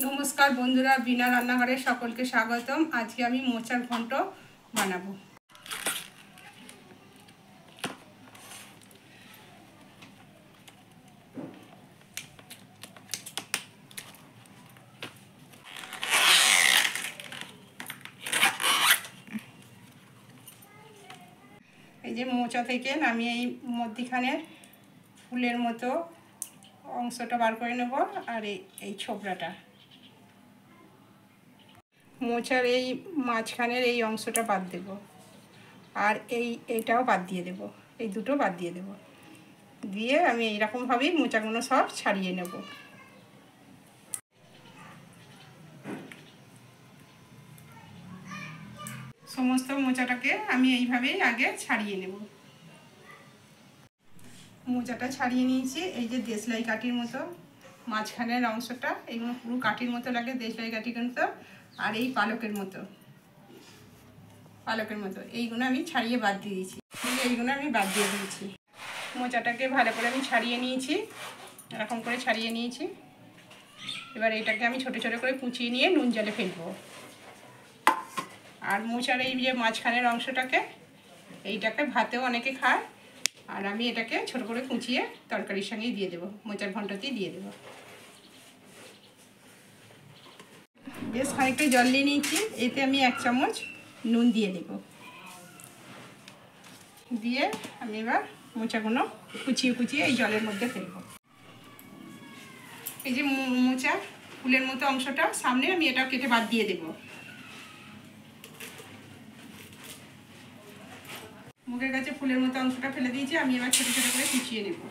নমস্কার বন্ধুরা, বিনা রান্নাঘরে সকলকে স্বাগতম। আজকে আমি মোচার ঘন্ট বানাবো। এই যে মোচা থেকে আমি এই মধ্যিখানের ফুলের মতো অংশটা বার করে নেব, আর এই ছোবড়াটা, মোচার এই মাঝখানের এই অংশটা বাদ দেব, আর এইটাও বাদ দিয়ে দেব, এই দুটো বাদ দিয়ে দেব। দিয়ে আমি এইরকমভাবেই মোচাগুলো সব ছাড়িয়ে নেব। সমস্ত মোচাটাকে আমি এইভাবেই আগে ছাড়িয়ে নেব। মোচাটা ছাড়িয়ে নিয়েছি। এই যে দেশলাই কাঠির মতো মাঝখানের অংশটা, এইগুলো পুরো কাঠির মতো লাগে, দেশলাই কাঠির মতো। আর এই পালকের মতো এইগুলো আমি ছাড়িয়ে বাদ দিয়ে দিয়েছি। এইগুলো আমি বাদ দিয়ে দিয়েছি। মোচাটাকে ভালো করে আমি ছাড়িয়ে নিয়েছি, এরকম করে ছাড়িয়ে নিয়েছি। এবার এটাকে আমি ছোটো ছোটো করে কুচিয়ে নিয়ে নুন জলে ফেলবো। আর মোচার এই যে মাঝখানের অংশটাকে, এইটাকে ভাতেও অনেকে খায়, আর আমি এটাকে ছোটো করে কুচিয়ে তরকারির সঙ্গেই দিয়ে দেবো, মোচার ঘন্টতেই দিয়ে দেবো। বেশ খানিকটা জল দিয়ে নিয়েছি, এতে আমি 1 চামচ নুন দিয়ে দেব। দিয়ে আমি এবার মোচাগুলো কুচিয়ে এই জলের মধ্যে ফেলবো। এই যে মোচা ফুলের মতো অংশটা সামনে, আমি এটা কেটে বাদ দিয়ে দেব। মুখের কাছে ফুলের মতো অংশটা ফেলে দিয়েছি, আমি এবার ছোটো ছোটো করে কুচিয়ে নেব।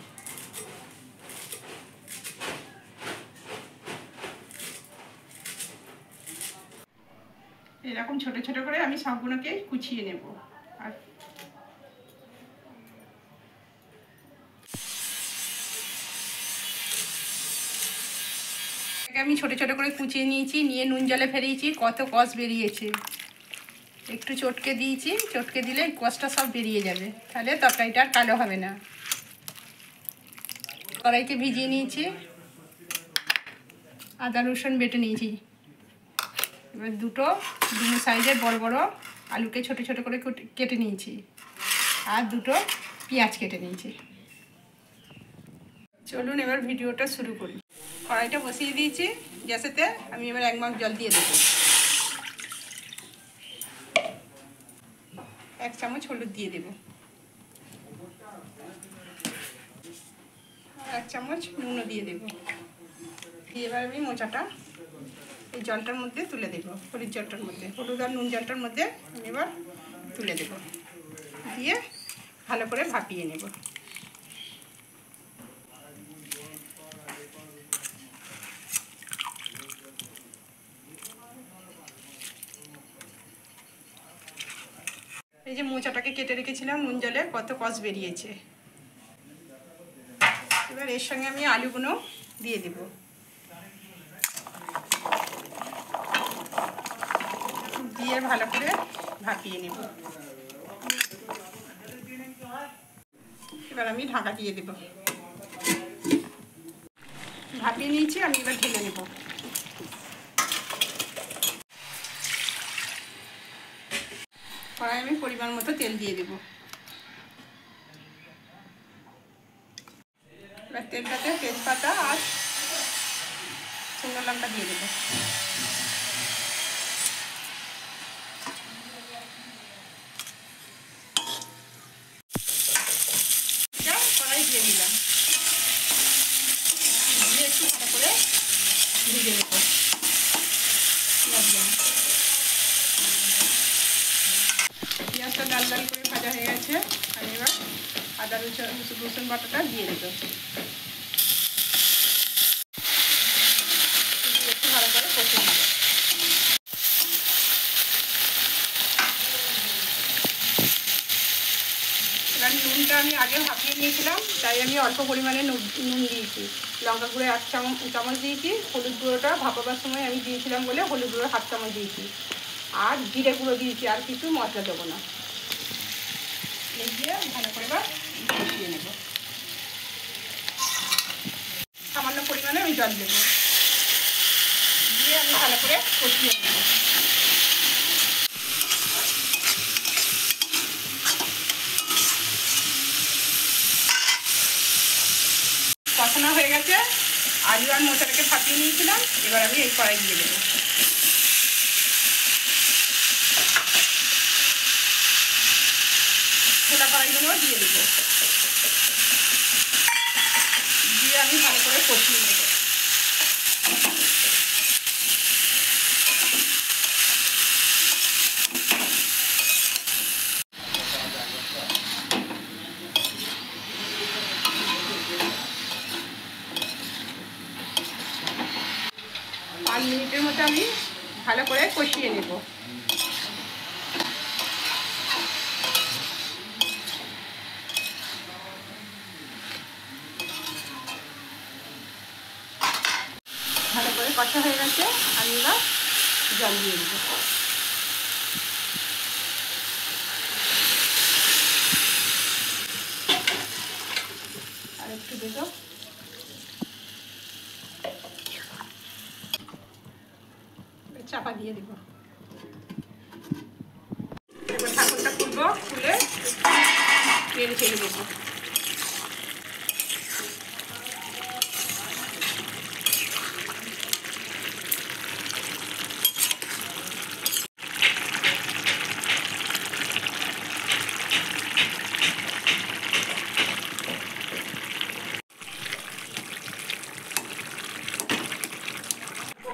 এরকম ছোট ছোট করে আমি সবগুলোকে কুচিয়ে নেব। আর আমি ছোট ছোট করে কুচিয়ে নিয়েছি, নিয়ে নুন জলে ফেলিয়েছি। কত কষ বেরিয়েছে, একটু চটকে দিয়েছি, চটকে দিলে কষটা সব বেরিয়ে যাবে, তাহলে তরকারিটা আর কালো হবে না। কড়াইকে ভিজিয়ে নিয়েছি, আদা রসুন বেটে নিয়েছি। এবার দুটো সাইজের বড় বড় আলুকে ছোট ছোট করে কেটে নিয়েছি, আর দুটো পেঁয়াজ কেটে নিয়েছি। চলুন এবার ভিডিওটা শুরু করি। কড়াইটা বসিয়ে দিয়েছি গ্যাসেতে, আমি এবার 1 মগ জল দিয়ে দেবো। 1 চামচ হলুদ দিয়ে দেব, 1 চামচ নুনও দিয়ে দেব। দিয়ে এবার আমি মোচাটা এই জলটার মধ্যে তুলে দেব, হলুদ জলটার মধ্যে, হলুদ আর নুন জলটার মধ্যে আমি এবার তুলে দেব। দিয়ে ভালো করে ভাপিয়ে নেব। এই যে মোচাটাকে কেটে রেখেছিলাম নুন জলে, কত কষ বেরিয়েছে। এবার এর সঙ্গে আমি আলুগুলো দিয়ে দেব। দিয়ে ভালো করে ভাপিয়ে নেব। এবার আমি ঢাকা দিয়ে দেব। ভাপিয়ে নিয়েছি, আমি এবার ঢেলে নেব। কড়াই আমি পরিমাণ মতো তেল দিয়ে দেব। এবার তেলটাতে তেজপাতা আর শুকনো লঙ্কা দিয়ে দেবো। কড়াই দিয়ে দিলাম, দিয়ে একটু ভালো করে ভেজে নেব। পেঁয়াজটা লাল লাল করে ভাজা হয়ে গেছে, আমি এবার আদা রসুন বাটাটা দিয়ে দেবো। একটু ভালো করে কষে নেব। এবার নুনটা আমি আগে ভাপিয়ে নিয়েছিলাম, তাই আমি অল্প পরিমাণে নুন দিয়েছি। লঙ্কা গুঁড়ো 1 চামচ দিয়েছি, হলুদ গুঁড়োটা ভাপাবার সময় আমি দিয়েছিলাম বলে হলুদ গুঁড়ো 1/2 চামচ দিয়েছি, আর জিরে গুঁড়ো দিয়েছি। আর কিছু মশলা দেবো না। দিয়ে ভালো করে কষিয়ে নেব। সামান্য পরিমাণে আমি জল দেবো। আমি ভালো করে কষিয়ে নেব। কষানো হয়ে গেছে, আলু আর মোচাটাকে ফাটিয়ে নিয়েছিলাম, এবার আমি এই কড়াই দিয়ে দেবো। ছোটা কড়াইগুলো দিয়ে দেবো, দিয়ে আমি ভালো করে কষিয়ে নেব। পাঁচ মিনিটের মতো আমি ভালো করে কষিয়ে নেব। ভালো করে কষা হয়ে গেছে, আমি এবার জল দিয়ে দেবো। আর একটু দেবো, চাপা দিয়ে দেবো। এবার ঠাকুরটা খুলবো, খুলে নেড়ে চেড়ে দেবো।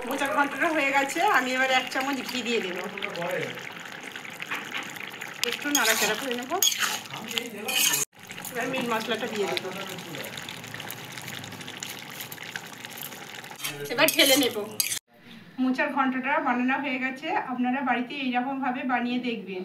মোচার ঘন্টটা হয়ে গেছে, আমি এবার 1 চামচ ঘি দিয়ে দেবো। একটু নাড়াচাড়া করে নেবো। এবার মিট মশলাটা দিয়ে দেবো। এবার ঢেলে নেব। মোচার ঘন্টটা বানানো হয়ে গেছে, আপনারা বাড়িতে এইরকমভাবে বানিয়ে দেখবেন।